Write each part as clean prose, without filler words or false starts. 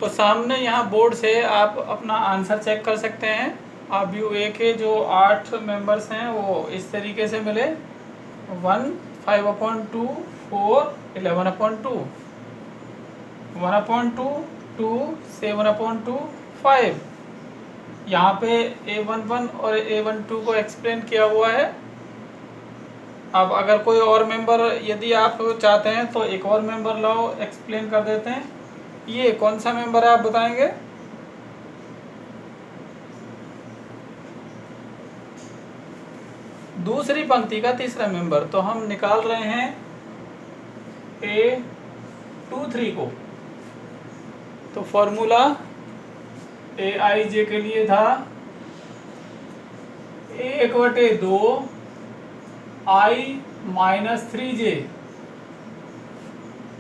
तो सामने यहाँ बोर्ड से आप अपना आंसर चेक कर सकते हैं। आप व्यू ए के जो 8 मेंबर्स हैं वो इस तरीके से मिले 1, 5/2, 4, 11/2, 1/2, 2, 7/2, 5। यहाँ पे A11 और A12 को एक्सप्लेन किया हुआ है। अब अगर कोई और मेंबर यदि आप चाहते हैं तो एक और मेंबर लाओ, एक्सप्लेन कर देते हैं। ये कौन सा मेंबर है आप बताएंगे? दूसरी पंक्ति का तीसरा मेंबर। तो हम निकाल रहे हैं A23 को। तो फॉर्मूला AIJ के लिए था 1/2 I - 3J।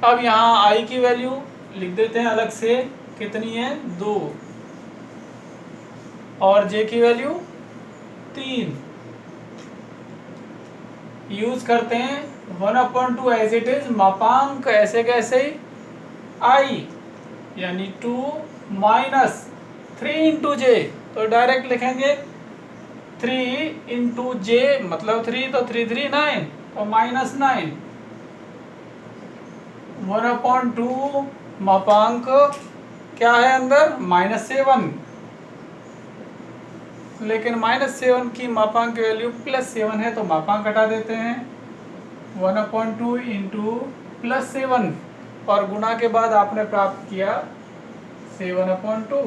अब यहाँ I की वैल्यू लिख देते हैं अलग से, कितनी है 2, और J की वैल्यू 3। यूज करते हैं 1/2 एज इट इज, मापांक ऐसे कैसे I यानी 2 - 3 × J। तो डायरेक्ट लिखेंगे 3 × J मतलब 3, तो 3 3 9, तो -9। 1/2 मापांक क्या है अंदर -7, लेकिन -7 की मापांक की वैल्यू +7 है, तो मापांक हटा देते हैं। 1/2 × +7 और गुणा के बाद आपने प्राप्त किया 7/2।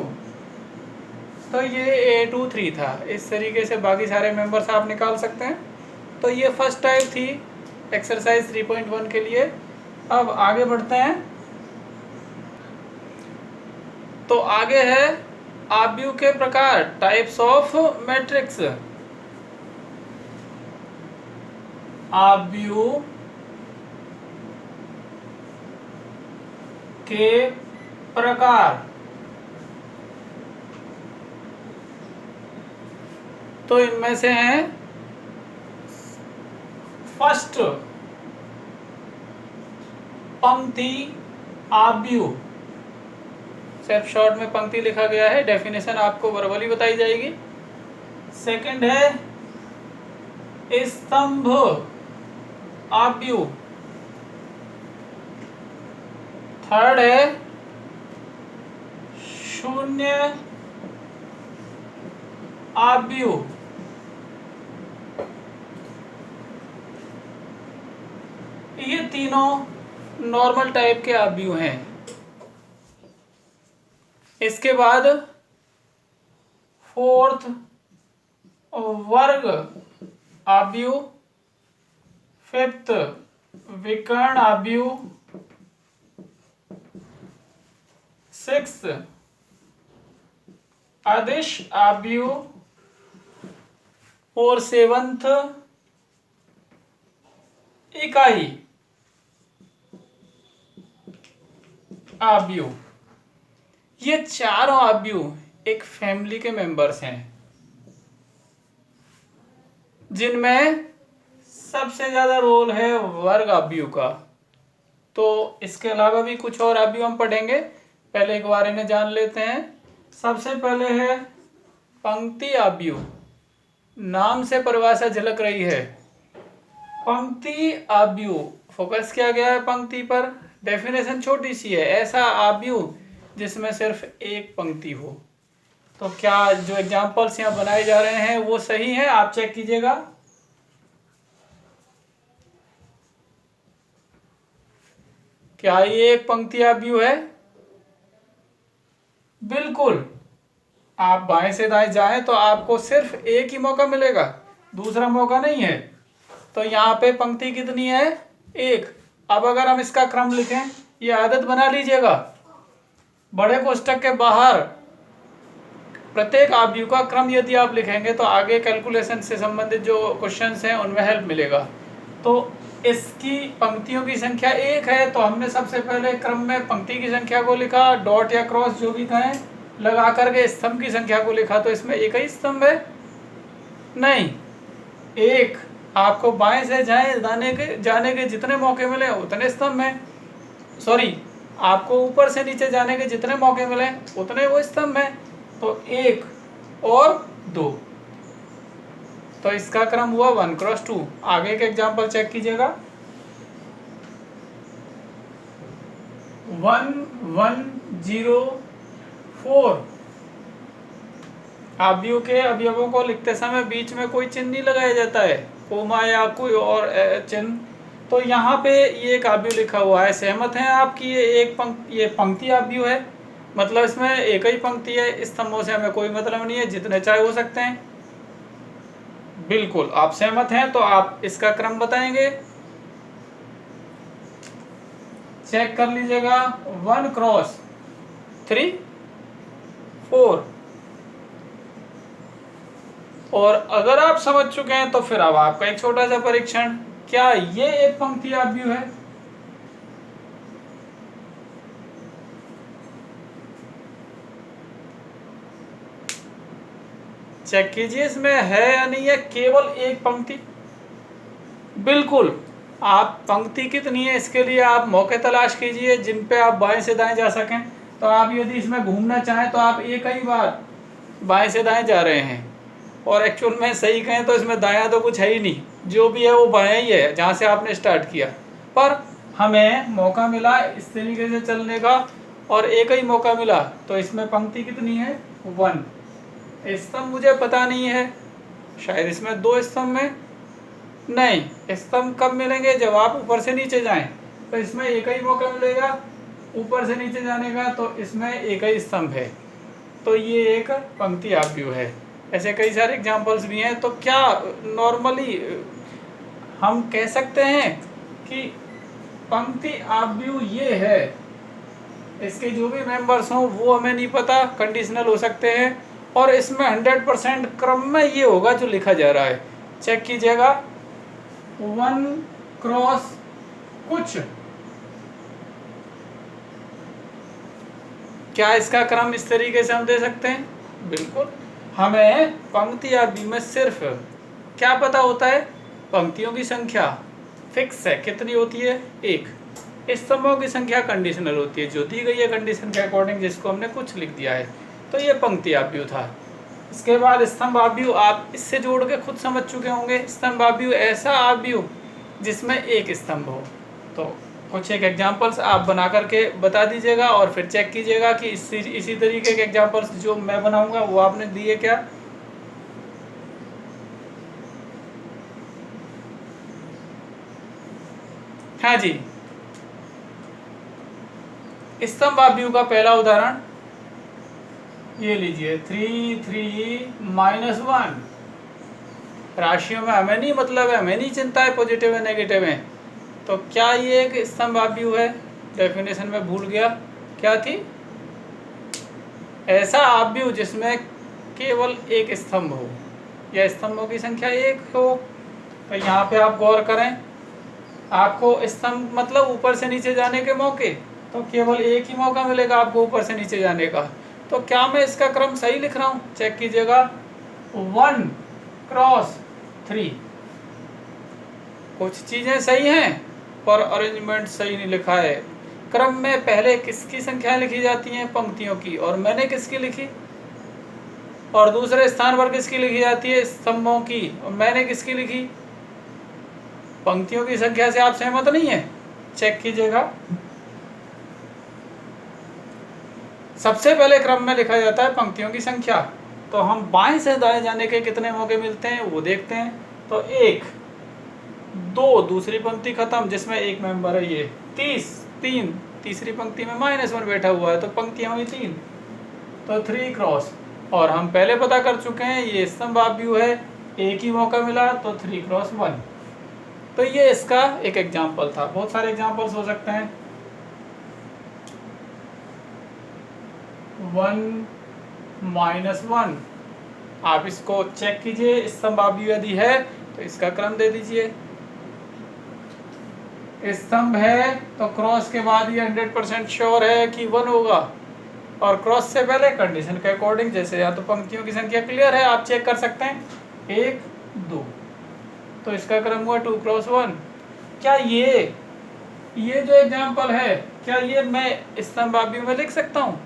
तो ये A23 था। इस तरीके से बाकी सारे मेंबर्स आप निकाल सकते हैं। तो ये फर्स्ट टाइप थी एक्सरसाइज 3.1 के लिए। अब आगे बढ़ते हैं। तो आगे है आव्यूह के प्रकार, टाइप्स ऑफ मैट्रिक्स। आव्यूह के प्रकार। तो इनमें से हैं फर्स्ट पंक्ति आव्यूह। सिर्फ शॉर्ट में पंक्ति लिखा गया है, डेफिनेशन आपको वर्बली बताई जाएगी। सेकंड है स्तंभ आव्यूह। थर्ड है शून्य आव्यूह। ये तीनों नॉर्मल टाइप के आव्यूह हैं। इसके बाद फोर्थ वर्ग आव्यूह, फिफ्थ विकर्ण आव्यूह, सिक्स्थ अदिश आव्यूह और सेवंथ इकाई आव्यूह। ये चारों आव्यूह एक फैमिली के मेंबर्स हैं, जिनमें सबसे ज्यादा रोल है वर्ग आव्यूह का। तो इसके अलावा भी कुछ और आव्यूह हम पढ़ेंगे, पहले एक बारे में जान लेते हैं। सबसे पहले है पंक्ति आव्यूह। नाम से परिभाषा झलक रही है। पंक्ति आव्यूह, फोकस किया गया है पंक्ति पर। डेफिनेशन छोटी सी है, ऐसा आव्यूह जिसमें सिर्फ एक पंक्ति हो। तो क्या जो एग्जाम्पल्स यहाँ बनाए जा रहे हैं वो सही है? आप चेक कीजिएगा। क्या ये एक पंक्ति आव्यूह है? बिल्कुल। आप बाएं से दाएं जाएं तो आपको सिर्फ एक ही मौका मिलेगा, दूसरा मौका नहीं है। तो यहाँ पे पंक्ति कितनी है? एक। अब अगर हम इसका क्रम लिखें, ये आदत बना लीजिएगा, बड़े कोष्टक के बाहर प्रत्येक आव्यूह का क्रम यदि आप लिखेंगे तो आगे कैलकुलेशन से संबंधित जो क्वेश्चंस हैं उनमें हेल्प मिलेगा। तो इसकी पंक्तियों की संख्या एक है, तो हमने सबसे पहले क्रम में पंक्ति की संख्या को लिखा, डॉट या क्रॉस जो भी कहें लगा करके स्तंभ की संख्या को लिखा। तो इसमें एक ही स्तंभ है? नहीं, एक। आपको बाएं से जाने के जितने मौके मिले उतने स्तंभ हैं। सॉरी, आपको ऊपर से नीचे जाने के जितने मौके मिले उतने वो स्तंभ है, तो 1 और 2, तो इसका क्रम हुआ 1 क्रॉस 2। आगे के एग्जाम्पल चेक कीजिएगा। 1 1 0 4। अवयव के अवयवों को लिखते समय बीच में कोई चिन्ह नहीं लगाया जाता है, कोमा या कोई और चिन्ह। तो यहाँ पे ये एक अवयव लिखा हुआ है, सहमत हैं आप कि ये पंक्ति अवयव है, मतलब इसमें एक ही पंक्ति है, स्तंभों से हमें कोई मतलब नहीं है, जितने चाहे हो सकते हैं। बिल्कुल आप सहमत हैं, तो आप इसका क्रम बताएंगे। चेक कर लीजिएगा, 1 क्रॉस 3 4। और अगर आप समझ चुके हैं तो फिर अब आपका एक छोटा सा परीक्षण, क्या ये एक पंक्ति अवयव है? चेक कीजिए इसमें है या नहीं है केवल एक पंक्ति। बिल्कुल, आप पंक्ति कितनी है इसके लिए आप मौके तलाश कीजिए जिन पे आप बाएं से दाएं जा सकें। तो आप यदि इसमें घूमना चाहें तो आप एक ही बार बाएं से दाएं जा रहे हैं, और एक्चुअल में सही कहें तो इसमें दायां तो कुछ है ही नहीं, जो भी है वो बायां ही है जहाँ से आपने स्टार्ट किया। पर हमें मौका मिला इस तरीके से चलने का और एक ही मौका मिला, तो इसमें पंक्ति कितनी है 1। स्तंभ मुझे पता नहीं है, शायद इसमें 2 स्तंभ में नहीं, स्तंभ कब मिलेंगे जब आप ऊपर से नीचे जाएं, तो इसमें एक ही मौका मिलेगा ऊपर से नीचे जाने का, तो इसमें एक ही स्तंभ है, तो ये एक पंक्ति अवयव है। ऐसे कई सारे एग्जांपल्स भी हैं। तो क्या नॉर्मली हम कह सकते हैं कि पंक्ति अवयव ये है, इसके जो भी मेंबर्स हों वो हमें नहीं पता, कंडीशनल हो सकते हैं, और इसमें 100% क्रम में ये होगा जो लिखा जा रहा है। चेक कीजिएगा, 1 क्रॉस कुछ, क्या इसका क्रम इस तरीके से हम दे सकते हैं? बिल्कुल। हमें पंक्ति अवयव में सिर्फ क्या पता होता है, पंक्तियों की संख्या फिक्स है, कितनी होती है 1। स्तंभों की संख्या कंडीशनल होती है, जो दी गई है कंडीशन के अकॉर्डिंग, जिसको हमने कुछ लिख दिया है। तो ये पंक्ति अवयव था। इसके बाद स्तंभ अवयव आप इससे जोड़ के खुद समझ चुके होंगे। स्तंभ अवयव ऐसा अवयव जिसमें एक स्तंभ हो। तो कुछ एक एग्जांपल्स आप बना करके बता दीजिएगा और फिर चेक कीजिएगा कि इसी तरीके के एग्जांपल्स जो मैं बनाऊंगा वो आपने दिए क्या। हाँ जी, स्तंभ अवयव का पहला उदाहरण ये लीजिए, 3 3 -1। राशियों में हमें नहीं मतलब है, हमें नहीं चिंता है पॉजिटिव है नेगेटिव है। तो क्या ये एक स्तंभ अवयव है? डेफिनेशन में भूल गया, क्या थी? ऐसा अवयव जिसमें केवल एक स्तंभ हो या स्तंभों की संख्या 1 हो। तो यहाँ पे आप गौर करें, आपको स्तंभ मतलब ऊपर से नीचे जाने के मौके, तो केवल एक ही मौका मिलेगा आपको ऊपर से नीचे जाने का। तो क्या मैं इसका क्रम सही लिख रहा हूँ? चेक कीजिएगा, 1 क्रॉस 3। कुछ चीजें सही हैं पर अरेंजमेंट सही नहीं लिखा है। क्रम में पहले किसकी संख्या लिखी जाती है? पंक्तियों की। और मैंने किसकी लिखी? और दूसरे स्थान पर किसकी लिखी जाती है? स्तंभों की। और मैंने किसकी लिखी? पंक्तियों की संख्या से आप सहमत नहीं है? चेक कीजिएगा, सबसे पहले क्रम में लिखा जाता है पंक्तियों की संख्या। तो हम बाएं से दाएं जाने के कितने मौके मिलते हैं वो देखते हैं। तो 1 2, दूसरी पंक्ति खत्म जिसमें एक मेंबर है ये, 3 तीसरी पंक्ति में -1 बैठा हुआ है, तो पंक्तियां हुई 3, तो 3 क्रॉस। और हम पहले पता कर चुके हैं ये स्तंभ अवयव है, एक ही मौका मिला तो 3 क्रॉस 1। तो ये इसका एक एग्जाम्पल था। बहुत सारे एग्जाम्पल्स हो सकते हैं। 1 -1, आप इसको चेक कीजिए, स्तंभ अवयव यदि है तो इसका क्रम दे दीजिए। स्तंभ है तो क्रॉस के बाद ये 100% श्योर है कि 1 होगा, और क्रॉस से पहले कंडीशन के अकॉर्डिंग, जैसे या तो पंक्तियों की संख्या क्लियर है, आप चेक कर सकते हैं 1 2, तो इसका क्रम हुआ 2 क्रॉस 1। क्या ये जो एग्जाम्पल है क्या ये मैं स्तंभाव्यूह में लिख सकता हूँ?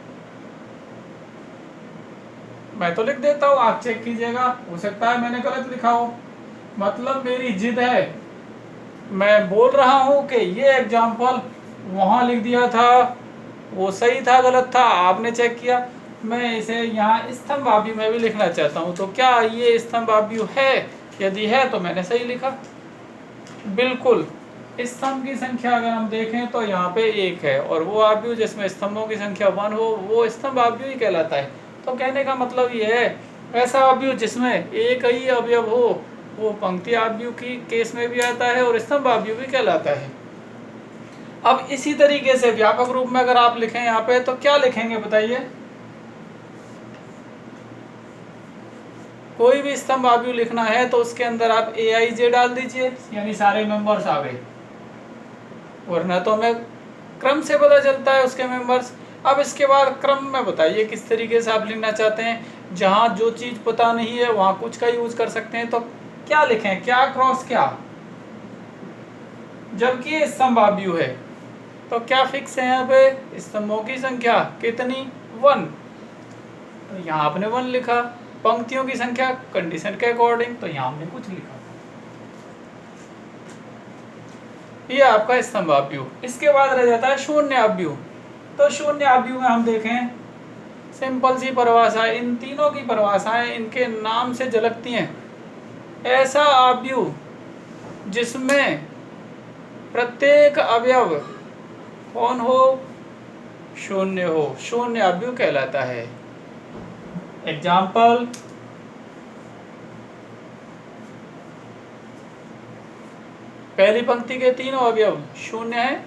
मैं तो लिख देता हूँ, आप चेक कीजिएगा, हो सकता है मैंने गलत लिखा हो। मतलब मेरी जिद है, मैं बोल रहा हूँ कि ये एग्जाम्पल वहाँ लिख दिया था, वो सही था गलत था आपने चेक किया, मैं इसे यहाँ स्तंभाव्यूह में भी लिखना चाहता हूँ, तो क्या ये स्तंभाव्यूह है? यदि है तो मैंने सही लिखा। बिल्कुल, स्तंभ की संख्या अगर हम देखें तो यहाँ पे 1 है, और वो आव्यूह जिसमें स्तंभों की संख्या 1 हो वो स्तंभाव्यूह ही कहलाता है। तो कहने का मतलब ये है, ऐसा आव्यूह जिसमें एक ही अवयव हो वो पंक्ति आव्यूह की केस में भी आता है और स्तंभाव्यूह भी कहलाता है। अब इसी तरीके से व्यापक रूप में अगर आप लिखें यहाँ पे तो क्या लिखेंगे बताइए? कोई भी स्तंभ आव्यूह लिखना है तो उसके अंदर आप AIJ डाल दीजिए, यानी सारे मेंबर्स आ गए, वरना तो हमें क्रम से पता चलता है उसके मेंबर्स। अब इसके बाद क्रम में बताइए किस तरीके से आप लिखना चाहते हैं। जहां जो चीज पता नहीं है वहां कुछ का यूज कर सकते हैं, तो क्या लिखें, क्या क्रॉस क्या, जबकि ये स्तंभ आव्यूह है तो क्या फिक्स है यहाँ पे? स्तंभों की संख्या कितनी? 1, तो यहाँ आपने 1 लिखा। पंक्तियों की संख्या कंडीशन के अकॉर्डिंग, तो यहाँ हमने कुछ लिखा। ये आपका स्तंभ आव्यूह। इसके बाद रह जाता है शून्य आव्यूह। तो शून्य आव्यूह में हम देखें, सिंपल सी परिभाषा, इन तीनों की परिभाषाएं इनके नाम से झलकती हैं। ऐसा आव्यूह जिसमें प्रत्येक अवयव कौन हो? शून्य हो, शून्य आव्यूह कहलाता है। एग्जाम्पल, पहली पंक्ति के तीनों अवयव शून्य है,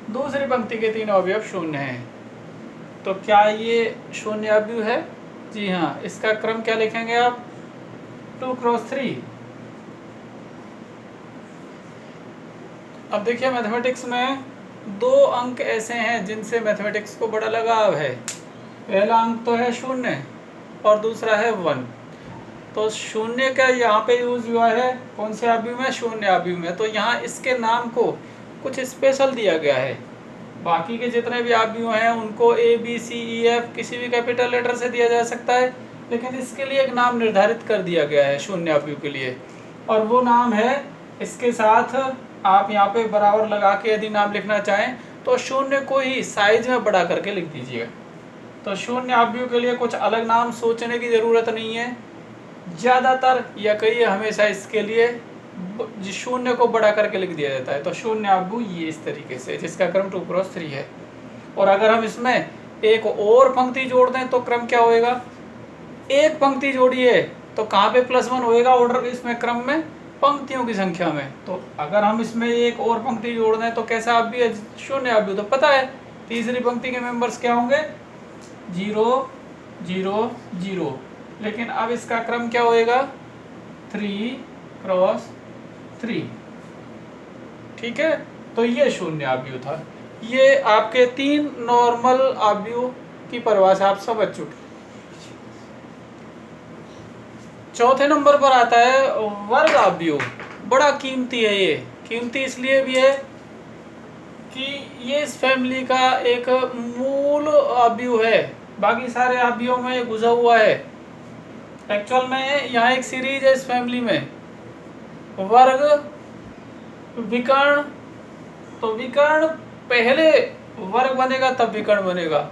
दूसरी पंक्ति के तीनों अवयव शून्य हैं, तो क्या ये शून्य आव्यूह है? जी हाँ। इसका क्रम क्या लिखेंगे आप? 2 क्रॉस 3। अब देखिए, मैथमेटिक्स में 2 अंक ऐसे हैं जिनसे मैथमेटिक्स को बड़ा लगाव है। पहला अंक तो है 0 और दूसरा है 1। तो 0 का यहाँ पे यूज हुआ है कौन से आव्यूह में? शून्य आव्यूह में। तो यहाँ इसके नाम को कुछ स्पेशल दिया गया है। बाकी के जितने भी आव्यूह हैं उनको ABCEF किसी भी कैपिटल लेटर से दिया जा सकता है, लेकिन इसके लिए एक नाम निर्धारित कर दिया गया है शून्य आव्यूह के लिए, और वो नाम है, इसके साथ आप यहाँ पे बराबर लगा के यदि नाम लिखना चाहें तो 0 को ही साइज में बड़ा करके लिख दीजिएगा। तो शून्य आव्यूह के लिए कुछ अलग नाम सोचने की ज़रूरत नहीं है। ज़्यादातर या कहिए हमेशा इसके लिए 0 को बड़ा करके लिख दिया जाता है। तो शून्य आव्यूह ये इस तरीके से, जिसका क्रम 2 क्रॉस 3 है। और अगर हम इसमें एक और पंक्ति जोड़ दें तो क्रम क्या होएगा? एक पंक्ति जोड़िए तो कहाँ पे +1 होएगा ऑर्डर, इसमें क्रम में पंक्तियों की संख्या में। तो अगर हम इसमें एक और पंक्ति जोड़ दें तो कैसा आव्यूह? शून्य आव्यूह। तो पता है तीसरी पंक्ति के मेंबर्स क्या होंगे? 0 0 0। लेकिन अब इसका क्रम क्या होएगा? 3 क्रॉस 3। ठीक है, तो ये शून्य आव्यूह था। ये आपके 3 नॉर्मल आव्यूह की परिभाषा आप समझ चुके। चौथे नंबर पर आता है वर्ग आव्यूह। बड़ा कीमती है ये। कीमती इसलिए भी है कि ये इस फैमिली का एक मूल आव्यूह है, बाकी सारे आव्यूहों में घुसा हुआ है। एक्चुअल में यहाँ एक सीरीज है इस फैमिली में, वर्ग विकर्ण। तो विकर्ण पहले वर्ग बनेगा तब विकर्ण बनेगा।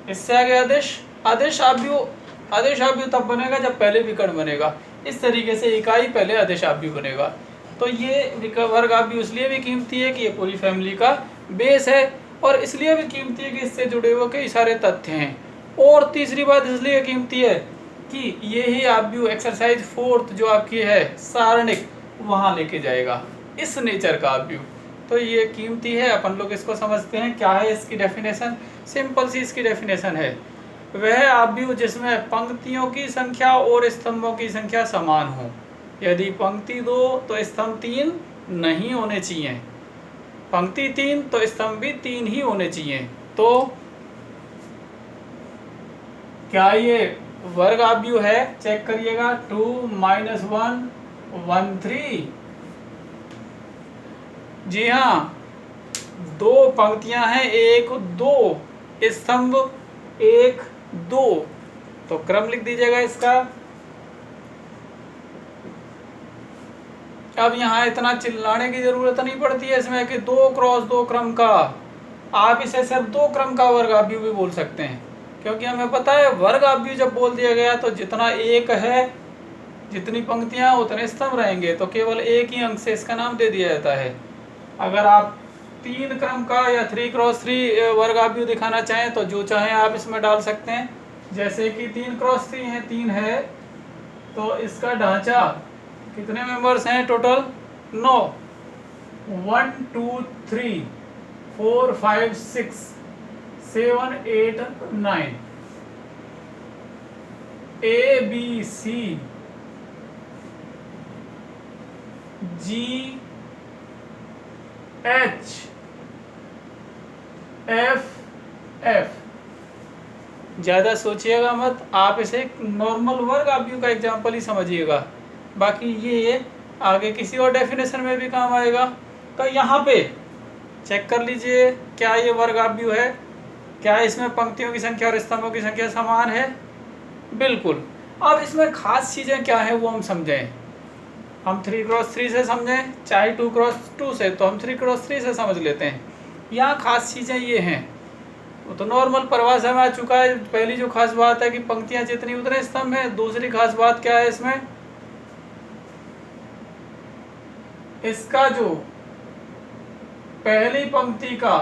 इससे आगे आदेश आव्यूह तब बनेगा जब पहले विकर्ण बनेगा। इस तरीके से इकाई पहले आदेश आव्यूह बनेगा। तो ये वर्ग आव्यूह इसलिए भी कीमती है कि ये पूरी फैमिली का बेस है, और इसलिए भी कीमती है कि इससे जुड़े हुए कई सारे तथ्य हैं। और तीसरी बात इसलिए कीमती है कि ये ही आव्यूह एक्सरसाइज 4 जो आपकी है सारणिक, वहाँ लेके जाएगा इस नेचर का आव्यूह। तो ये कीमती है, अपन लोग इसको समझते हैं। क्या है इसकी डेफिनेशन? सिंपल सी इसकी डेफिनेशन है, वह आव्यूह जिसमें पंक्तियों की संख्या और स्तंभों की संख्या समान हो। यदि पंक्ति 2 तो स्तंभ 3 नहीं होने चाहिए, पंक्ति 3 तो स्तंभ भी 3 ही होने चाहिए। तो क्या ये वर्ग आव्यूह है? चेक करिएगा। 2 - 1 1 3। जी हाँ, दो पंक्तियां हैं, एक दो स्तंभ, एक दो, तो क्रम लिख दीजिएगा इसका। अब यहाँ इतना चिल्लाने की जरूरत नहीं पड़ती है इसमें कि 2 क्रॉस 2 क्रम का, आप इसे सिर्फ 2 क्रम का वर्गाव्यू भी बोल सकते हैं, क्योंकि हमें पता है वर्गाव्यू जब बोल दिया गया तो जितना एक है, जितनी पंक्तियां उतने स्तंभ रहेंगे, तो केवल एक ही अंक से इसका नाम दे दिया जाता है। अगर आप 3 क्रम का या 3 क्रॉस 3 वर्गाव्यू दिखाना चाहें तो जो चाहें आप इसमें डाल सकते हैं। जैसे कि 3 क्रॉस 3 है, 3 है, तो इसका ढांचा कितने मेंबर्स हैं total? 9। 1 2 3 4 5 6 7 8 9, A B C G H F F. ज़्यादा सोचिएगा मत, आप इसे एक नॉर्मल वर्गाव्यू का एग्जाम्पल ही समझिएगा, बाकी ये आगे किसी और डेफिनेशन में भी काम आएगा। तो यहाँ पे चेक कर लीजिए क्या ये वर्गाव्यू है, क्या इसमें पंक्तियों की संख्या और स्तंभों की संख्या समान है? बिल्कुल। अब इसमें खास चीज़ें क्या है वो हम समझें। हम 3 क्रॉस 3 से समझें, चाहे 2 क्रॉस 2 से, तो हम 3 क्रॉस 3 से समझ लेते हैं। यहाँ खास चीज़ें ये हैं, वो तो नॉर्मल परिभाषा में आ चुका है। पहली जो खास बात है कि पंक्तियाँ जितनी उतने स्तंभ हैं। दूसरी खास बात क्या है इसमें, इसका जो पहली पंक्ति का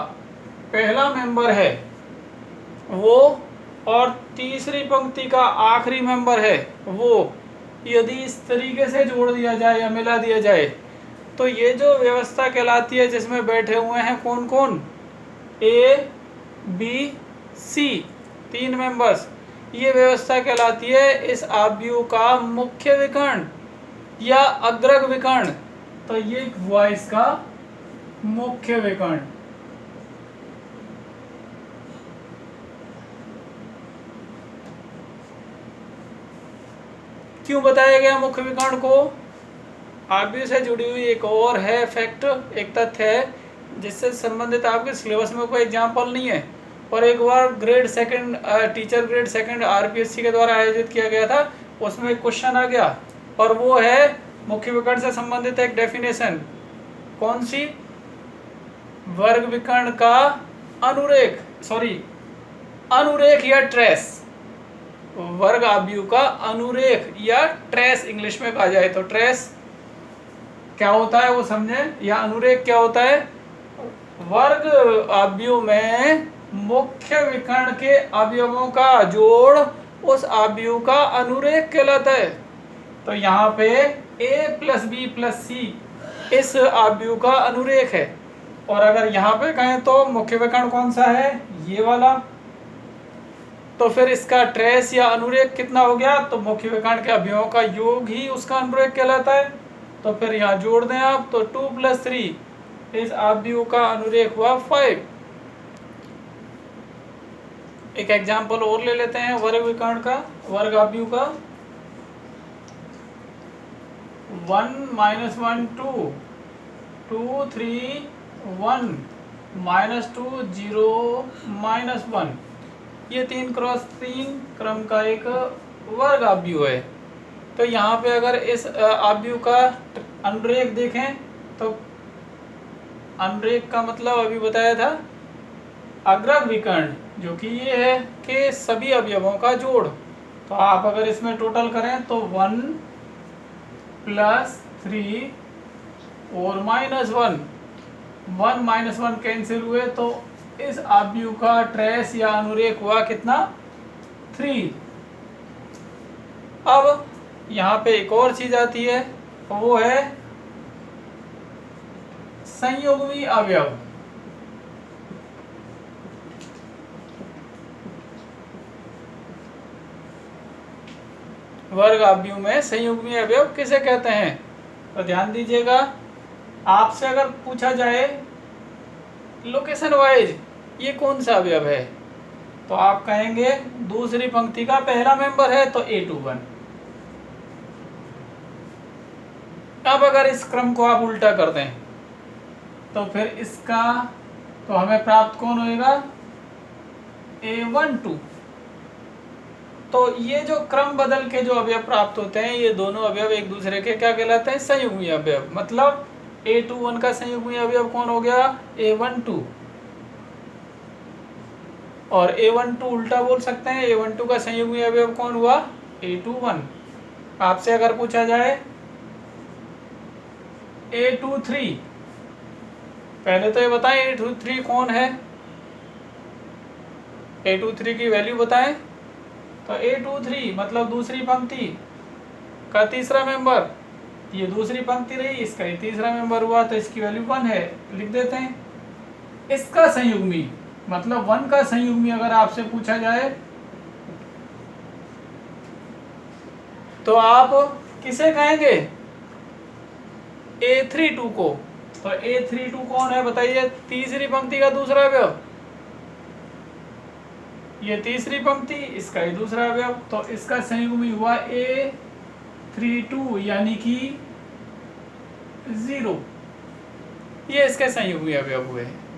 पहला मेंबर है वो, और तीसरी पंक्ति का आखिरी मेंबर है वो, यदि इस तरीके से जोड़ दिया जाए या मिला दिया जाए तो ये जो व्यवस्था कहलाती है, जिसमें बैठे हुए हैं कौन कौन, ए बी सी, 3 मेंबर्स, ये व्यवस्था कहलाती है इस आव्यूह का मुख्य विकर्ण या अग्रग विकर्ण। तो ये हुआ इसका मुख्य विकर्ण। क्यों बताया गया मुख्य विकर्ण को? आव्यूह से जुड़ी हुई एक और है फैक्ट, एक तथ्य है जिससे संबंधित आपके सिलेबस में कोई एग्जाम्पल नहीं है, और एक बार grade second teacher grade second RPSC के द्वारा आयोजित किया गया था, उसमें एक क्वेश्चन आ गया, और वो है मुख्य विकर्ण से संबंधित एक डेफिनेशन। कौन सी? वर्ग विकर्ण का अनुरेख, अनुरेख या ट्रेस, वर्ग आव्यूह का अनुरेख या ट्रेस इंग्लिश में कहा जाए तो। ट्रेस क्या होता है वो समझें, या अनुरेख क्या होता है? वर्ग आव्यूह में मुख्य विकर्ण के अवयवों का जोड़ उस आव्यूह का अनुरेख कहलाता है। तो यहाँ पे a प्लस बी प्लस सी इस आव्यूह का अनुरेख है, और अगर यहाँ पे कहें तो मुख्य विकर्ण कौन सा है? ये वाला। तो फिर इसका ट्रेस या अनुरेख कितना हो गया? तो मुख्य विकर्ण के अवयवों का योग ही उसका अनुरेख कहलाता है। तो फिर यहाँ जोड़ दें आप, तो 2 + 3 इस आव्यूह का अनुरेख हुआ 5। एक एग्जाम्पल और ले लेते हैं वर्ग विकर्ण का, वर्ग आव्यूह का। 1 - 1 2 2 3 1 -2 0 -1, ये 3 क्रॉस 3 क्रम का एक वर्ग आव्यूह है। तो यहाँ पे अगर इस आव्यूह का अनुरेख देखें तो अनुरेख का मतलब अभी बताया था अग्रग विकर्ण, जो कि ये है कि सभी अवयवों का जोड़। तो आप अगर इसमें टोटल करें तो 1 + 3 और -1, 1 - 1 कैंसिल हुए, तो इस आव्यूह का ट्रेस या अनुरेख हुआ कितना? 3। अब यहाँ पे एक और चीज आती है, वो है संयुग्मी अवयव। वर्ग आव्यूह में संयुग्मी अवयव किसे कहते हैं? तो ध्यान दीजिएगा, आपसे अगर पूछा जाए लोकेशन वाइज ये कौन सा अवयव है, तो आप कहेंगे दूसरी पंक्ति का पहला मेंबर है, तो A21। अब अगर इस क्रम को आप उल्टा कर दें तो फिर इसका तो हमें प्राप्त कौन होएगा, A12। तो ये जो क्रम बदल के जो अवयव प्राप्त होते हैं, ये दोनों अवयव एक दूसरे के क्या कहलाते हैं, संयुग्मी अवयव। मतलब A21 का संयुग्मी अवयव कौन हो गया, A12। और A12 उल्टा बोल सकते हैं, A12 का संयुग्मी अवयव कौन हुआ, A21। आपसे अगर पूछा जाए A23, पहले तो ये बताएं A23 कौन है, A23 की वैल्यू बताएं। तो A23 मतलब दूसरी पंक्ति का तीसरा मेंबर, ये दूसरी पंक्ति रही, इसका ये तीसरा मेंबर हुआ, तो इसकी वैल्यू 1 है, लिख देते हैं। इसका संयुग्मी मतलब 1 का संयुग्मी अगर आपसे पूछा जाए तो आप किसे कहेंगे, A32 को। तो A32 कौन है बताइए, तीसरी पंक्ति का दूसरा अवयव, ये तीसरी पंक्ति, इसका ये दूसरा अवयव, तो इसका संयुग्मी हुआ A32 यानी कि 0। ये इसके संयुग्मी अवयव हुए हैं।